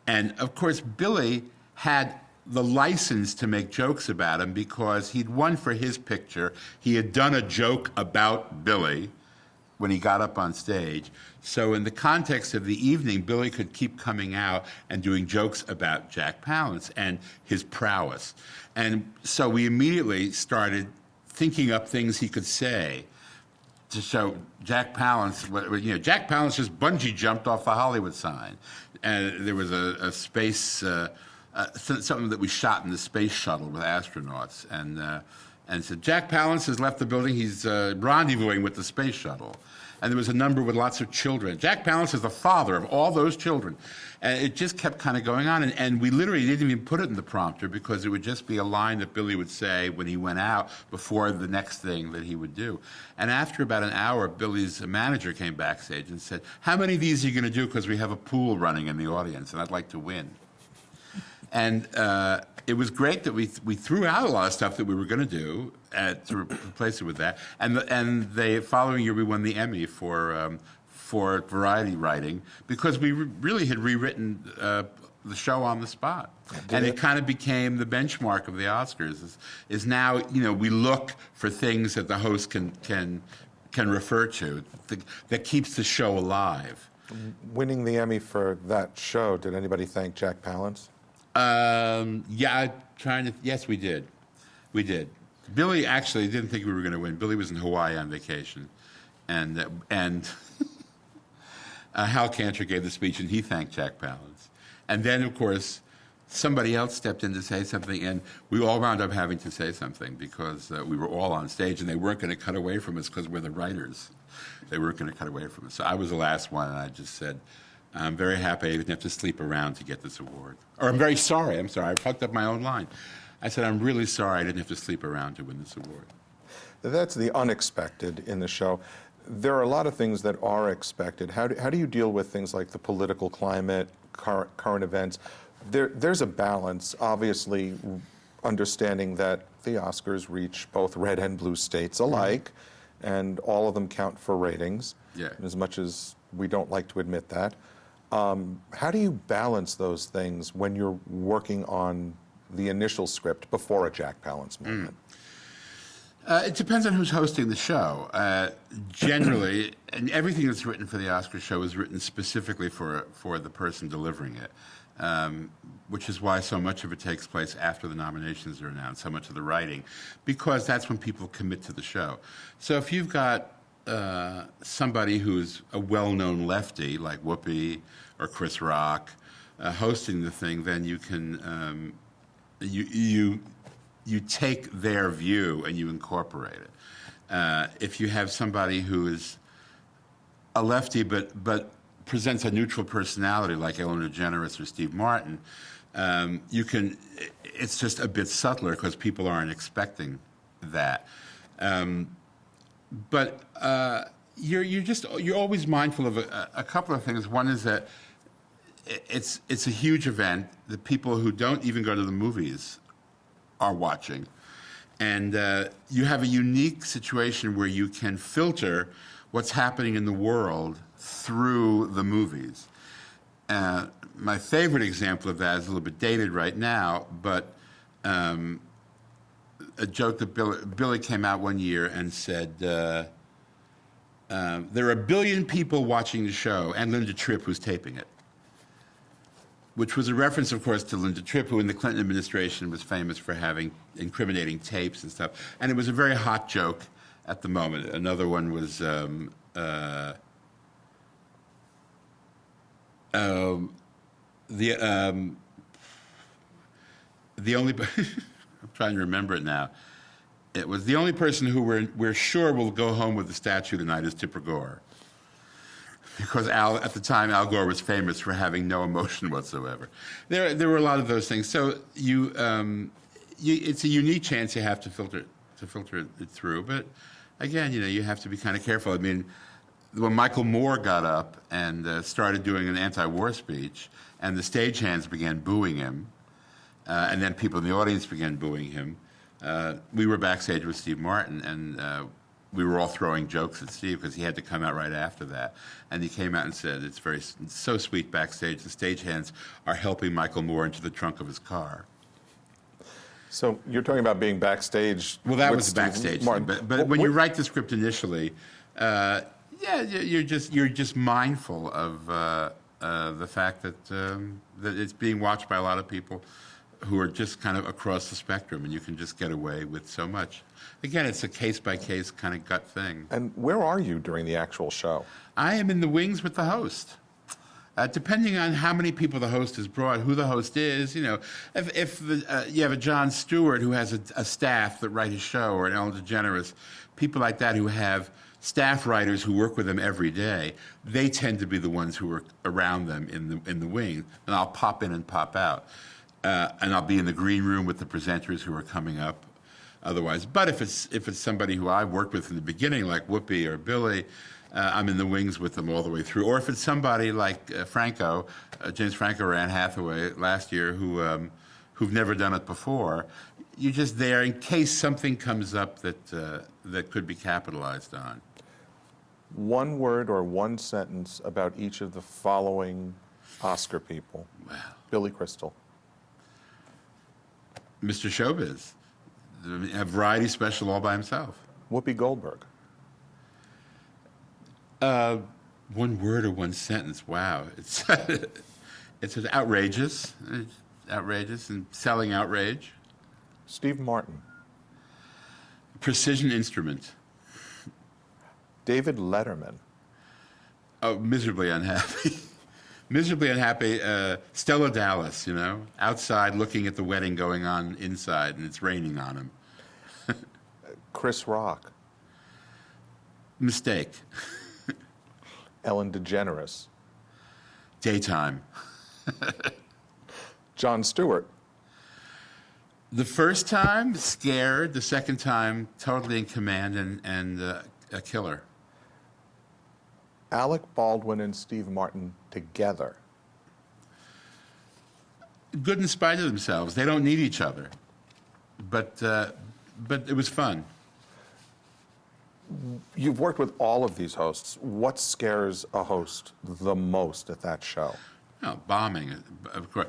And, of course, Billy had the license to make jokes about him because he'd won for his picture. He had done a joke about Billy when he got up on stage. So in the context of the evening, Billy could keep coming out and doing jokes about Jack Palance and his prowess. And so we immediately started thinking up things he could say to show Jack Palance. Jack Palance just bungee jumped off the Hollywood sign. And there was a space, something that we shot in the space shuttle with astronauts. And said, Jack Palance has left the building. He's rendezvousing with the space shuttle. And there was a number with lots of children. Jack Palance is the father of all those children. And it just kept kind of going on. And we literally didn't even put it in the prompter because it would just be a line that Billy would say when he went out before the next thing that he would do. And after about an hour, Billy's manager came backstage and said, how many of these are you going to do? Because we have a pool running in the audience, and I'd like to win. And it was great that we threw out a lot of stuff that we were going to do to replace it with that. And the following year we won the Emmy for variety writing because we really had rewritten the show on the spot. And it kind of became the benchmark of the Oscars. Is now we look for things that the host can refer to that keeps the show alive. Winning the Emmy for that show, did anybody thank Jack Palance? Yes, we did. We did. Billy actually didn't think we were going to win. Billy was in Hawaii on vacation. And Hal Cantor gave the speech, and he thanked Jack Palance. And then, of course, somebody else stepped in to say something, and we all wound up having to say something because we were all on stage, and they weren't going to cut away from us because we're the writers. They weren't going to cut away from us. So I was the last one, and I just said, I'm very happy I didn't have to sleep around to get this award. Or I'm very sorry. I'm sorry. I fucked up my own line. I said, I'm really sorry I didn't have to sleep around to win this award. That's the unexpected in the show. There are a lot of things that are expected. How do you deal with things like the political climate, current events? There's a balance, obviously, understanding that the Oscars reach both red and blue states alike, and all of them count for ratings, as much as we don't like to admit that. How do you balance those things when you're working on the initial script before a Jack Palance moment? It depends on who's hosting the show. Generally, and everything that's written for the Oscar show is written specifically for the person delivering it, which is why so much of it takes place after the nominations are announced, so much of the writing, because that's when people commit to the show. So if you've got somebody who's a well-known lefty, like Whoopi or Chris Rock, hosting the thing, then you can you take their view and you incorporate it. If you have somebody who is a lefty but presents a neutral personality, like Ellen DeGeneres or Steve Martin, you can. It's just a bit subtler because people aren't expecting that. But you're always mindful of a couple of things. One is that it's a huge event. The people who don't even go to the movies are watching, and you have a unique situation where you can filter what's happening in the world through the movies. My favorite example of that is a little bit dated right now, but a joke that Billy came out one year and said, there are 1 billion people watching the show, and Linda Tripp, who's taping it. Which was a reference, of course, to Linda Tripp, who in the Clinton administration was famous for having incriminating tapes and stuff. And it was a very hot joke at the moment. Another one was the only I'm trying to remember it now. It was the only person who we're sure will go home with the statue tonight is Tipper Gore. Because at the time, Al Gore was famous for having no emotion whatsoever. There were a lot of those things. So it's a unique chance you have to filter it through. But again, you have to be kind of careful. I mean, when Michael Moore got up and started doing an anti-war speech, and the stagehands began booing him, and then people in the audience began booing him, we were backstage with Steve Martin, and we were all throwing jokes at Steve because he had to come out right after that. And he came out and said, it's so sweet backstage. The stagehands are helping Michael Moore into the trunk of his car. So you're talking about being backstage. Well, that with was Steve backstage. Martin. But when you write the script initially, Yeah, you're just mindful of the fact that that it's being watched by a lot of people who are just kind of across the spectrum, and you can just get away with so much. Again, it's a case-by-case kind of gut thing. And where are you during the actual show? I am in the wings with the host. Depending on how many people the host has brought, who the host is, you know, if you have a Jon Stewart who has a staff that write his show, or an Ellen DeGeneres, people like that who have staff writers who work with them every day, they tend to be the ones who are around them in the wing, and I'll pop in and pop out. And I'll be in the green room with the presenters who are coming up otherwise. But if it's somebody who I worked with in the beginning, like Whoopi or Billy, I'm in the wings with them all the way through. Or if it's somebody like Franco, James Franco or Anne Hathaway last year, who've never done it before, you're just there in case something comes up that could be capitalized on. One word or one sentence about each of the following Oscar people. Wow. Billy Crystal. Mr. Showbiz, a variety special all by himself. Whoopi Goldberg. One word or one sentence. Wow, it's outrageous, and selling outrage. Steve Martin. Precision instrument. David Letterman. Oh, miserably unhappy. Miserably unhappy. Stella Dallas, you know, outside looking at the wedding going on inside, and it's raining on him. Chris Rock. Mistake. Ellen DeGeneres. Daytime. Jon Stewart. The first time, scared. The second time, totally in command and a killer. Alec Baldwin and Steve Martin together. Good in spite of themselves. They don't need each other. But it was fun. You've worked with all of these hosts. What scares a host the most at that show? Oh, bombing, of course.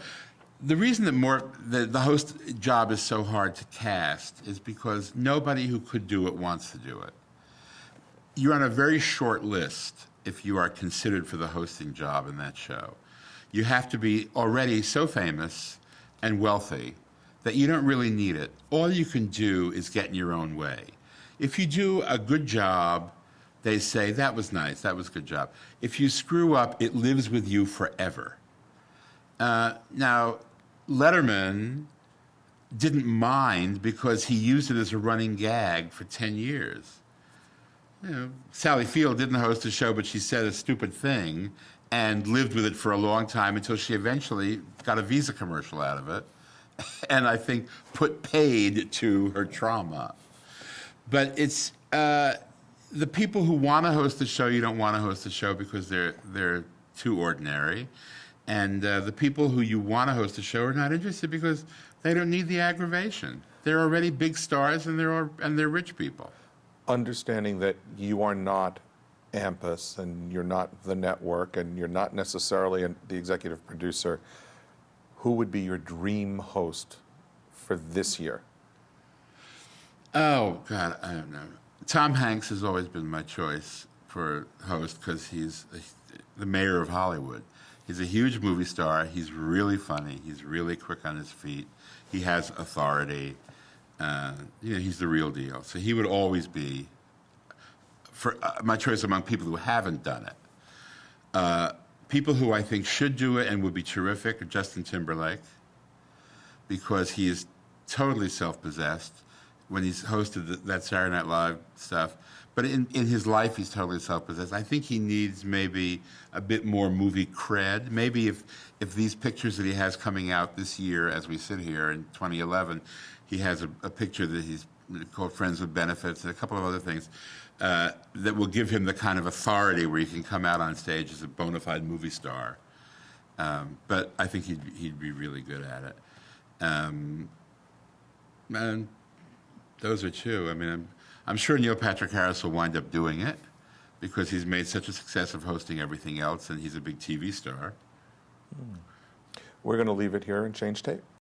The reason that the host job is so hard to cast is because nobody who could do it wants to do it. You're on a very short list if you are considered for the hosting job in that show. You have to be already so famous and wealthy that you don't really need it. All you can do is get in your own way. If you do a good job, they say, that was nice, that was a good job. If you screw up, it lives with you forever. Now, Letterman didn't mind because he used it as a running gag for 10 years. You know, Sally Field didn't host a show, but she said a stupid thing and lived with it for a long time until she eventually got a Visa commercial out of it, and I think put paid to her trauma. But it's the people who want to host the show, you don't want to host the show because they're too ordinary. And the people who you want to host the show are not interested because they don't need the aggravation. They're already big stars and they're rich people. Understanding that you are not Ampus and you're not the network and you're not necessarily the executive producer, who would be your dream host for this year? Oh, God, I don't know. Tom Hanks has always been my choice for host because he's the mayor of Hollywood. He's a huge movie star. He's really funny. He's really quick on his feet. He has authority. He's the real deal. So he would always be for my choice among people who haven't done it. People who I think should do it and would be terrific are Justin Timberlake, because he is totally self-possessed when he's hosted that Saturday Night Live stuff. But in his life, he's totally self-possessed. I think he needs maybe a bit more movie cred. Maybe if these pictures that he has coming out this year, as we sit here in 2011, he has a picture that he's called Friends with Benefits and a couple of other things that will give him the kind of authority where he can come out on stage as a bona fide movie star. But I think he'd be really good at it. And those are two. I mean, I'm sure Neil Patrick Harris will wind up doing it because he's made such a success of hosting everything else, and he's a big TV star. We're going to leave it here and change tape.